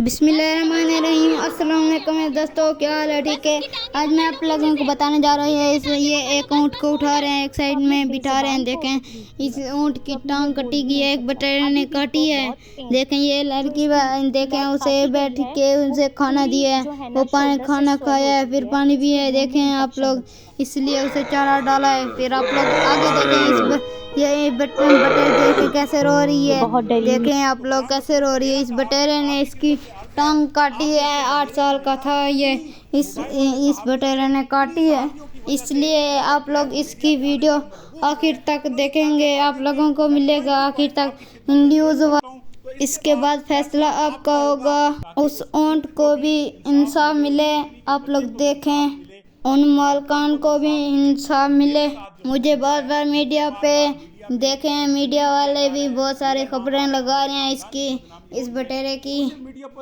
बिस्मिल्लाहिर्रहमानिर्रहीम। अस्सलाम वालेकुम दोस्तों, क्या हाल है? ठीक है। आज मैं आप लोगों को बताने जा रही है ये एक ऊँट को उठा रहे हैं, एक साइड में बिठा रहे हैं। देखें इस ऊँट की टांग कटी गई है, एक बटेरे ने काटी है। देखें ये लड़की देखें उसे बैठ के उसे खाना दिया है, वो खाना खाया है, फिर पानी भी है। देखें आप लोग, इसलिए उसे चारा डाला है। फिर आप लोग आगे देखें ये बटेरे देखें कैसे रो रही है। देखें आप लोग कैसे रो रही है। इस बटेरे ने इसकी टांग काटी है, 8 साल का था ये, इस बटेरे ने काटी है। इसलिए आप लोग इसकी वीडियो आखिर तक देखेंगे, आप लोगों को मिलेगा आखिर तक न्यूज़। इसके बाद फैसला आपका होगा, उस ऊँट को भी इंसाफ मिले। आप लोग देखें उन मालकान को भी इंसाफ मिले। मुझे बार बार मीडिया पे देखें, मीडिया वाले भी बहुत सारे खबरें लगा रहे हैं इस बटेरे की,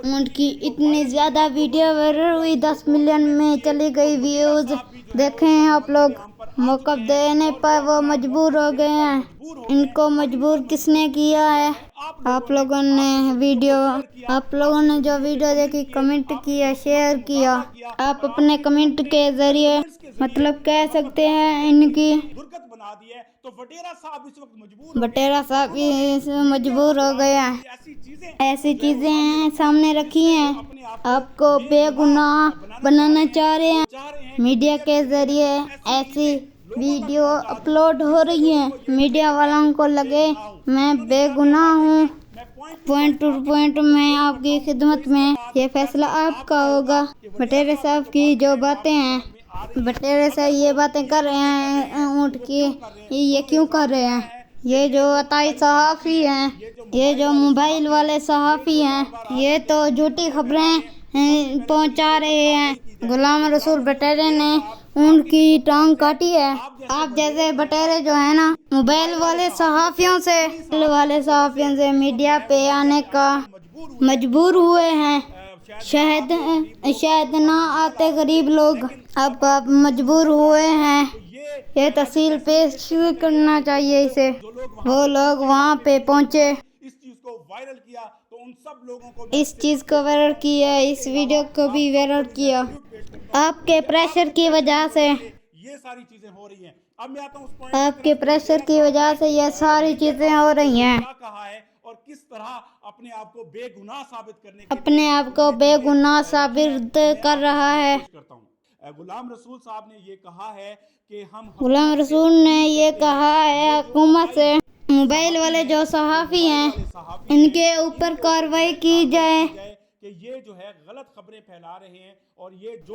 ऊँट की। इतनी ज़्यादा वीडियो वायरल हुई, 10 मिलियन में चली गई व्यूज़। देखें आप लोग, मौका देने पर वो मजबूर हो गए हैं। इनको मजबूर किसने किया है? आप लोगों ने जो वीडियो देखी, कमेंट किया, शेयर किया। आप अपने कमेंट के जरिए मतलब कह सकते हैं इनकी तो बटेरा साहब मजबूर हो गया। ऐसी चीजें सामने रखी हैं, आपको बेगुनाह बनाना चाह रहे हैं। मीडिया के जरिए ऐसी वीडियो अपलोड हो रही है, मीडिया वालों को लगे मैं बेगुनाह हूँ। पॉइंट टू पॉइंट में आपकी खिदमत में, ये फैसला आपका होगा। बटेरे साहब की जो बातें हैं, बटेरे साहब ये बातें कर रहे हैं ऊँट की, ये क्यों कर रहे हैं? ये जो अताई सहाफ़ी हैं, ये जो मोबाइल वाले सहाफ़ी हैं, ये तो झूठी खबरें पहुंचा रहे हैं। गुलाम रसूल बटेरे ने ऊँट की टांग काटी है। आप जैसे बटेरे जो है ना, मोबाइल वाले सहाफ़ियों से मीडिया पे आने का मजबूर हुए हैं। शायद ना आते गरीब लोग, अब मजबूर हुए हैं। ये तहसील पेश करना चाहिए इसे। वो लोग वहाँ पे पहुँचे, इस चीज को वायरल किया, तो उन सब लोगों को इस चीज़ को वायरल किया, इस वीडियो को भी वायरल किया। आपके प्रेशर की वजह से ये सारी चीजें हो रही हैं। अब मैं आता हूं उस पॉइंट, आपके प्रेशर की वजह से ये सारी चीज़ें हो रही हैं। क्या कहा है और किस तरह अपने आप को बेगुनाह साबित करने अपने आप को बेगुनाह साबित कर रहा है। करता हूं। गुलाम रसूल साहब ने ये कहा है कि गुलाम रसूल ने ये कहा है हुकूमत से, मोबाइल वाले जो सहाफ़ी हैं इनके ऊपर कार्रवाई की जाए कि ये जो है गलत खबरें फैला रहे हैं और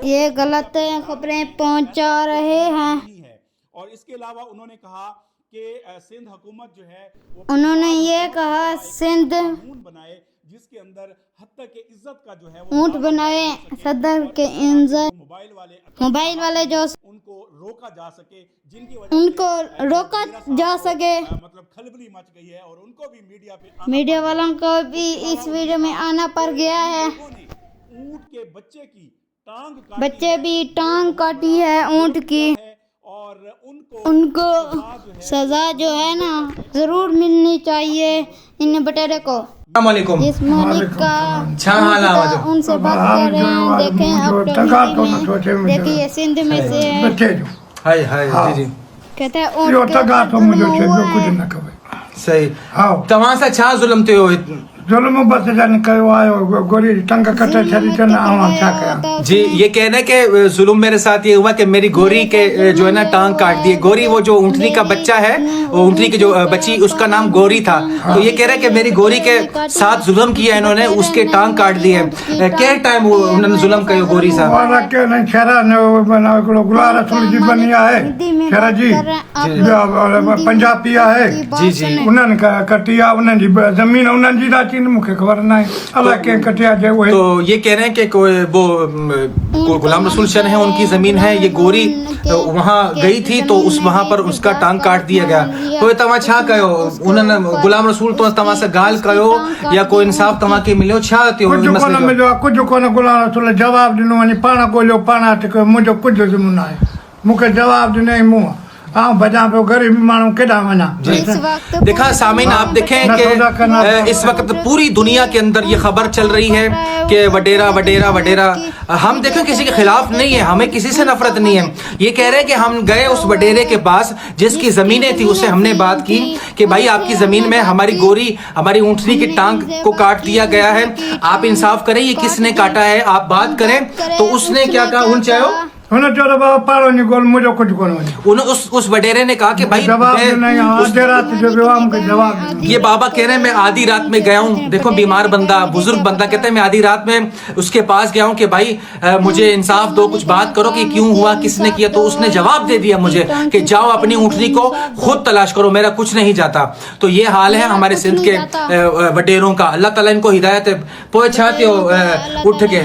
ये गलत खबरें पहुंचा रहे हैं। और इसके अलावा उन्होंने कहा कि सिंध हुकूमत जो है, उन्होंने ये कहा सिंध बनाए जिसके अंदर हद तक के इज्जत का जो है ऊँट बनाए, सदर के इज्जत मोबाइल वाले जो उनको रोका जा सके, जिनकी मतलब खलबली मच गई है। और उनको भी मीडिया वालों को भी इस वीडियो में आना पड़ गया है। ऊँट के बच्चे भी टांग काटी है ऊँट की, और उनको सजा जो है ना जरूर मिलनी चाहिए इन बटेरे को। जिस मालिक का उनसे बात कर रहे हैं, देखें आप देखिए सिंध में से हाय जी कहते हैं सही तव्हां सां छा ज़ुल्म थियो? जुल्म बस जन कयो आयो गोरी टंग कटे छड़ी जन आवां छा कया। जी, ये कहना है कि जुल्म मेरे साथ ये हुआ कि मेरी गोरी के जो है ना टांग काट दिए। गोरी वो जो ऊँटनी का बच्चा है, वो ऊँटनी की जो बच्ची, उसका नाम गोरी था। तो ये कह रहा है कि मेरी गोरी के साथ जुल्म किया इन्होंने, उसके टांग काट दिए। क्या टाइम उन्होंने जुल्म कयो गोरी साहब? वाला के नहीं शरा ने बना को गुलाम रसूल जी बनिया है, शरा जी पंजाबिया है जी उन्हनि कटिया, उन्हनि जी जमीन उन्हनि जी दाची मुखे खबर ना है अल्लाह के कटिया जे वो। तो ये कह रहे हैं कि वो गुलाम रसूल शन है, उनकी जमीन है। ये गोरी वहाँ गई थी तो वहाँ पर उसका टांग काट दिया गया। तो तव्हां छा कयो? उन्होंने गुलाम रसूल तो तव्हां सां ॻाल्हि कयो या कोई इंसाफ तव्हां खे मिलियो? छा थियो? कुछ कोन गुलाम रसूल जवाब ॾिनो, वञी पाण ॻोल्हियो, पाण हथ कयो, मुंहिंजो कुझु ज़िम्मो न आहे। मूंखे जवाब ॾिनई, मूं हाँ बजा पे गरीब मानू केड़ा वना इस वक्त देखा सामीन, आप देखें कि इस वक्त पूरी दुनिया के अंदर ये खबर चल रही है कि वडेरा वडेरा वडेरा। हम देखें किसी के खिलाफ नहीं है, हमें किसी से नफरत नहीं है। ये कह रहे हैं कि हम गए उस वडेरे के पास जिसकी जमीनें थी, उससे हमने बात की कि भाई आपकी जमीन में हमारी गोरी, हमारी ऊंटनी की टांग को काट दिया गया है, आप इंसाफ करें ये किसने काटा है, आप बात करें। तो उसने क्या कहा, उन चाहो उन्हें चलो बाबा पारो नहीं गोल मुझे कुछ गोल उन उस वडेरे ने कहा कि भाई जवाब नहीं, आधे रात जो जवाब का जवाब ये बाबा कह रहे हैं मैं आधी रात में गया हूँ। देखो बीमार बंदा, बुजुर्ग बंदा कहते हैं मैं आधी रात में उसके पास गया हूँ कि भाई मुझे इंसाफ दो, कुछ बात करो कि क्यों हुआ, किसने किया। तो उसने जवाब दे दिया मुझे कि जाओ अपनी ऊँटनी को खुद तलाश करो, मेरा कुछ नहीं जाता। तो ये हाल है हमारे सिंध के वडेरों का। अल्लाह ताला इनको हिदायत पहुंचाते हो उठ के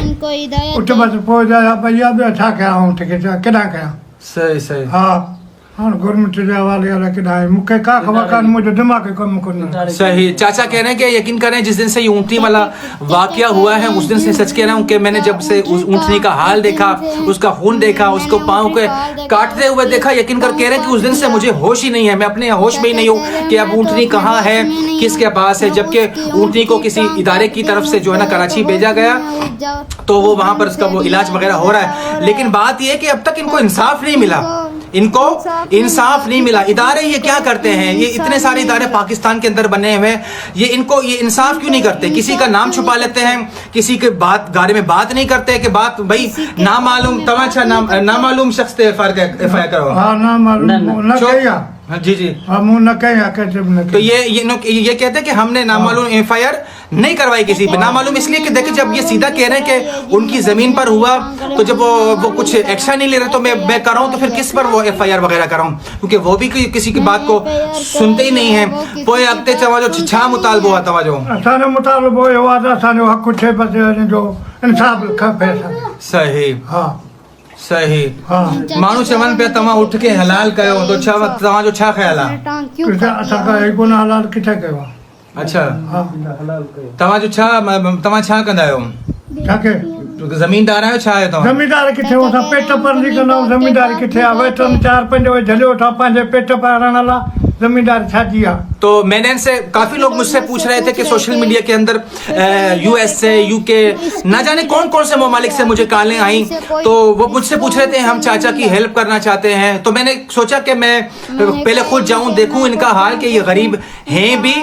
उठ बस पहुंच जाया भैया भी अच्छा क्या उठ के केड़ा क्या सही सही हाँ हाँ गवर्नमेंट वाले वाला केड़ा है मुझे का खबर का मुझे दिमाग कम करना सही। चाचा कह रहे हैं कि यकीन करें जिस दिन से ये ऊँटनी वाला वाकया हुआ है उस दिन से सच कह रहा हूँ कि मैंने जब से उस ऊँटनी का हाल देखा, उसका खून देखा, उसको पाँव के काटते हुए देखा, यकीन कर कह रहे हैं कि उस दिन से मुझे होश ही नहीं है, मैं अपने होश में ही नहीं हूँ कि अब ऊँटनी कहाँ है, किसके पास है। जबकि ऊँटनी को किसी इदारे की तरफ से जो है ना कराची भेजा गया तो वो वहाँ पर उसका वो इलाज वगैरह हो रहा है। लेकिन बात यह है कि अब तक इनको इंसाफ नहीं मिला, इनको इंसाफ नहीं मिला। इदारे ये क्या करते हैं, ये इतने सारे इदारे पाकिस्तान के अंदर बने हुए हैं, ये इनको ये इंसाफ क्यों नहीं करते, किसी का नाम छुपा लेते हैं, किसी के बारे में बात नहीं करते कि बात भाई नामालूम तमाचा नामालूम शख्स से एफआईआर करो। हाँ ना मालूम ना कहिया जी जी हम न कहिया कैसे न तो ये कहते हैं कि हमने नामालूम एफआईआर नहीं करवाई किसी पे। नामालूम इसलिए कि देखिए जब ये सीधा कह रहे हैं कि उनकी जमीन पर हुआ तो जब वो कुछ एक्शन नहीं ले रहे तो मैं कर रहा हूँ तो फिर किस पर वो एफआईआर वगैरह कर रहा हूँ, क्योंकि वो भी किसी की बात को सुनते ही नहीं है। पोए अगते तवाजो छा मुतालबो हुआ तवाजो असाने मुतालबो हुआ था असाने हक छे बस जो इंसाफ खपे सही हाँ सही। हाँ माण्हू चवनि पिया तव्हां उठ के हलाल कयो तो छा तव्हांजो छा ख़्यालु आहे? किथे असांखां एक गुनाह हलाल किथे कयो आहे? अच्छा हाँ तव्हां छा कंदा आहियो? छाके ज़मीनदार आहियो, छा आहियो तव्हां? ज़मींदार किथे हो असां पेट पर नहीं कंदा आहियूं। ज़मींदार किथे आहे वेठनि 4-5 झलियो वठा पंहिंजे पेट पारण लाइ, ज़मींदार छाजी आहे। तो मैंने इनसे काफी लोग मुझसे पूछ रहे थे कि सोशल मीडिया के अंदर यूएस से यूके ना जाने कौन कौन से ममालिक से मुझे कॉलें आई, तो वो मुझसे पूछ रहे थे हम चाचा की हेल्प करना चाहते हैं। तो मैंने सोचा कि मैं पहले खुद जाऊं देखूं इनका हाल कि ये गरीब हैं भी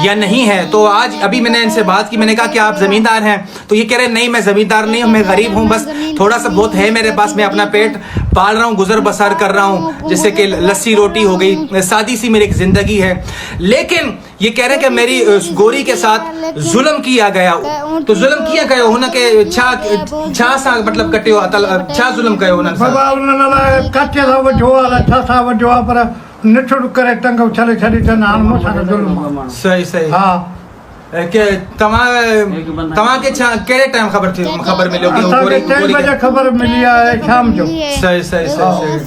या नहीं है। तो आज अभी मैंने इनसे बात की, मैंने कहा कि आप जमींदार हैं? तो ये कह रहे नहीं मैं जमींदार नहीं हूँ, मैं गरीब हूँ, बस थोड़ा सा बहुत है मेरे पास, मैं अपना पेट पाल रहा हूँ, गुजर बसर कर रहा हूँ, जैसे कि लस्सी रोटी हो गई, सादी सी मेरी एक जिंदगी है। लेकिन ये कह रहे हैं कि मेरी गोरी के साथ जुल्म किया गया। तो जुल्म किया गया हुन के छा सा मतलब कटियो छा जुल्म कयो हुन बाबा उन्हनि कचे सा वठो आहे छा सा वठो आहे पर निठुर करे टंग छॾे छॾी त हाणे मूंसां जुल्म। सही सही। हा के तव्हां के छा कहिड़े टाइम खबर मिलियो कि गोरी 3 बजे खबर मिली आहे शाम जो। सही सही सही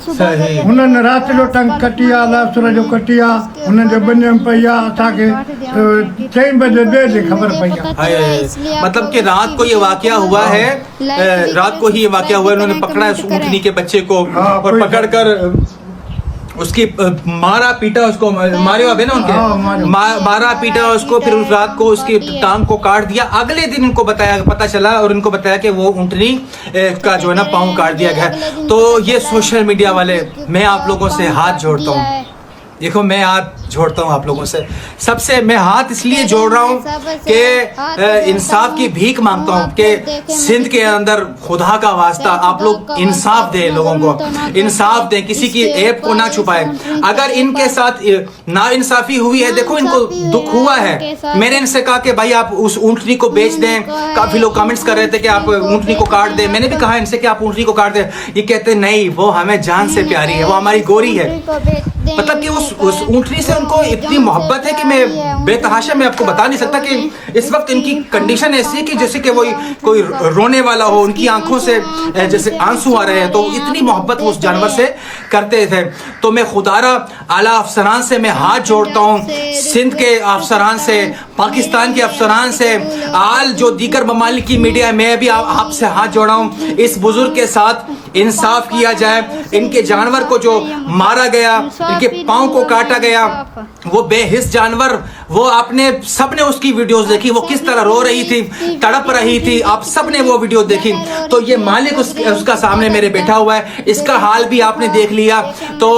सही। हुननि राति जो टंग कटी आहे, लासुर जो कटी आहे, हुननि जो ॿिनि में पई आहे, असांखे 3 बजे देर जी खबर पई आहे। मतलब कि रात को ये वाकया हुआ है, रात को ही ये वाकया हुआ है। उन्होंने पकड़ा उस ऊँटनी के बच्चे को और पकड़कर उसकी मारा पीटा, उसको मारे अबे ना उनके मारा पीटा उसको, फिर उस रात को उसकी टांग को काट दिया। अगले दिन इनको पता चला और इनको बताया कि वो ऊँटनी का जो है ना पाँव काट दिया गया। तो ये सोशल मीडिया वाले, मैं आप लोगों से हाथ जोड़ता हूँ, देखो मैं हाथ जोड़ता हूँ आप लोगों से, सबसे मैं हाथ इसलिए जोड़ रहा हूँ कि इंसाफ की भीख मांगता हूँ कि सिंध के अंदर खुदा का वास्ता आप लोग इंसाफ दें, लोगों को इंसाफ दें, किसी की ऐब को ना छुपाएं। अगर इनके साथ ना इंसाफी हुई है, देखो इनको दुख हुआ है, मैंने इनसे कहा कि भाई आप उस ऊँटनी को बेच दें। काफी लोग कमेंट्स कर रहे थे कि आप ऊँटनी को काट दें, मैंने भी कहा इनसे कि आप ऊँटनी को काट दें। ये कहते नहीं, वो हमें जान से प्यारी है, वो हमारी गोरी है। मतलब कि उस ऊँटनी से उनको इतनी मोहब्बत है कि मैं बेतहाशा मैं आपको बता नहीं सकता कि इस वक्त इनकी कंडीशन ऐसी है कि जैसे कि वो कोई रोने वाला हो, उनकी आंखों से जैसे आंसू आ रहे हैं, तो इतनी मोहब्बत वो उस जानवर से करते थे। तो मैं खुदारा आला अफसरान से मैं हाथ जोड़ता हूँ, सिंध के अफसरान से, पाकिस्तान के अफसरान से, आल जो दीगर ममालिक की मीडिया है, मैं भी आपसे हाथ जोड़ा हूँ। इस बुजुर्ग के साथ इंसाफ किया जाए। इनके जानवर को जो मारा गया, इनके पाँव को काटा गया, वो बेहिस जानवर, वो आपने सबने उसकी वीडियोस देखी, वो किस तरह रो रही थी, तड़प रही थी, आप सबने वो वीडियो देखी। तो ये मालिक उसका सामने मेरे बैठा हुआ है, इसका हाल भी आपने देख लिया। तो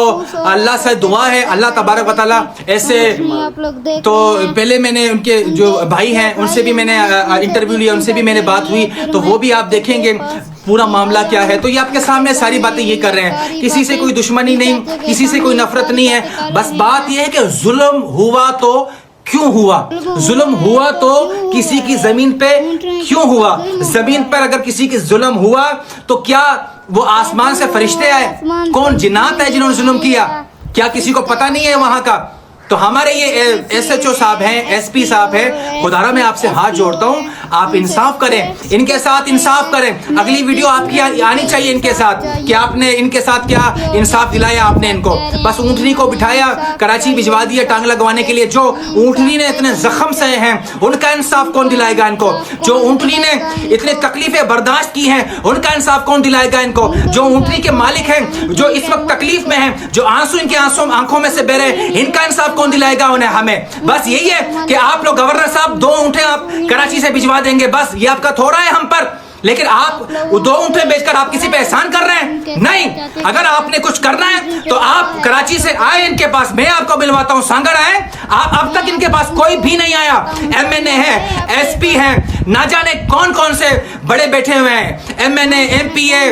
अल्लाह से दुआ है, अल्लाह तबारक व तआला ऐसे। तो पहले मैंने उनके जो भाई हैं उनसे भी मैंने इंटरव्यू लिया, उनसे भी मैंने बात हुई, तो वो भी आप देखेंगे पूरा मामला क्या है। तो ये आपके सामने सारी बातें ये कर रहे हैं, किसी से कोई दुश्मनी नहीं, किसी से कोई नफरत नहीं है। बस बात ये है कि जुल्म हुआ तो क्यों हुआ, जुल्म हुआ तो किसी की जमीन पे क्यों हुआ। जमीन पर अगर किसी की जुल्म हुआ तो क्या वो आसमान से फरिश्ते आए? कौन जिन्नात है जिन्होंने जुल्म किया? क्या किसी को पता नहीं है वहां का? तो हमारे ये SHO साहब हैं, SP साहब हैं, खुदारा मैं आपसे हाथ जोड़ता हूँ, आप इंसाफ करें, इनके साथ इंसाफ करें। अगली वीडियो आपकी आनी चाहिए इनके साथ कि आपने इनके साथ क्या इंसाफ दिलाया आपने इनको। बस ऊँटनी को बिठाया, कराची भिजवा दिया टांग लगवाने के लिए। जो ऊँटनी ने इतने जख्म सहे हैं उनका इंसाफ कौन दिलाएगा इनको? जो ऊँटनी ने इतने तकलीफें बर्दाश्त की हैं उनका इंसाफ कौन दिलाएगा इनको? जो ऊँटनी के मालिक हैं, जो इस वक्त तकलीफ में हैं, जो आंसू इनके आंखों में से बह रहे हैं, इनका इंसाफ कौन दिलाएगा उन्हें? हमें बस यही है कि आप लोग गवर्नर साहब 2 ऊँटें आप कराची से भिजवा देंगे, बस ये आपका थोड़ा है हम पर। लेकिन आप 2 ऊँटें बेचकर आप किसी पे एहसान कर रहे हैं? नहीं। अगर आपने कुछ करना है तो आप कराची से आए इनके पास, मैं आपको मिलवाता हूँ। सांगड़ आए आप, अब तक इनके पास कोई भी नहीं आया। MNA है, SP है, ना जाने कौन कौन से बड़े बैठे हुए हैं, MNA, MPA,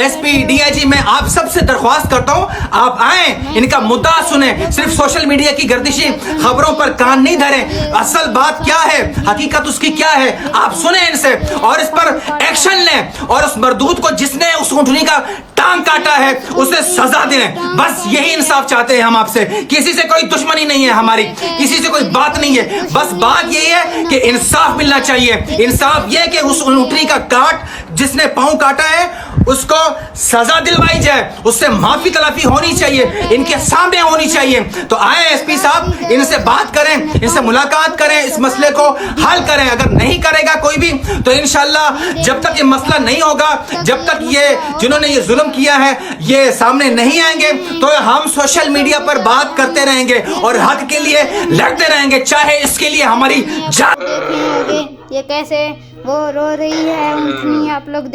SP, DIG। मैं आप सबसे दरख्वास्त करता हूँ आप आए, इनका मुद्दा सुने, सिर्फ सोशल मीडिया की गर्दिशी खबरों पर कान नहीं धरें। असल बात क्या है, हकीकत उसकी क्या है, आप सुने इनसे और इस पर एक्शन लें। और उस मरदूद को जिसने उस ऊँटनी का टांग काटा है उसे सजा दें। बस यही इंसाफ चाहते हैं हम आपसे। किसी से कोई दुश्मनी नहीं है हमारी, किसी से कोई बात नहीं है। बस बात यही है कि इंसाफ मिलना चाहिए। इंसाफ यह कि उस ऊँटनी का काट जिसने पाँव काटा है उसको सजा दिलवाई जाए, उससे माफी तलाफी होनी चाहिए, इनके सामने होनी चाहिए। तो आए SP साहब, इनसे बात करें, इनसे मुलाकात करें, इस मसले को हल करें। अगर नहीं करेगा कोई भी तो इंशाल्लाह जब तक ये मसला नहीं होगा, जब तक ये जिन्होंने ये जुल्म किया है ये सामने नहीं आएंगे, तो हम सोशल मीडिया पर बात करते रहेंगे और हक के लिए लड़ते रहेंगे, चाहे इसके लिए हमारी जान। ये कैसे वो रो रही है ऊँटनी, आप लोग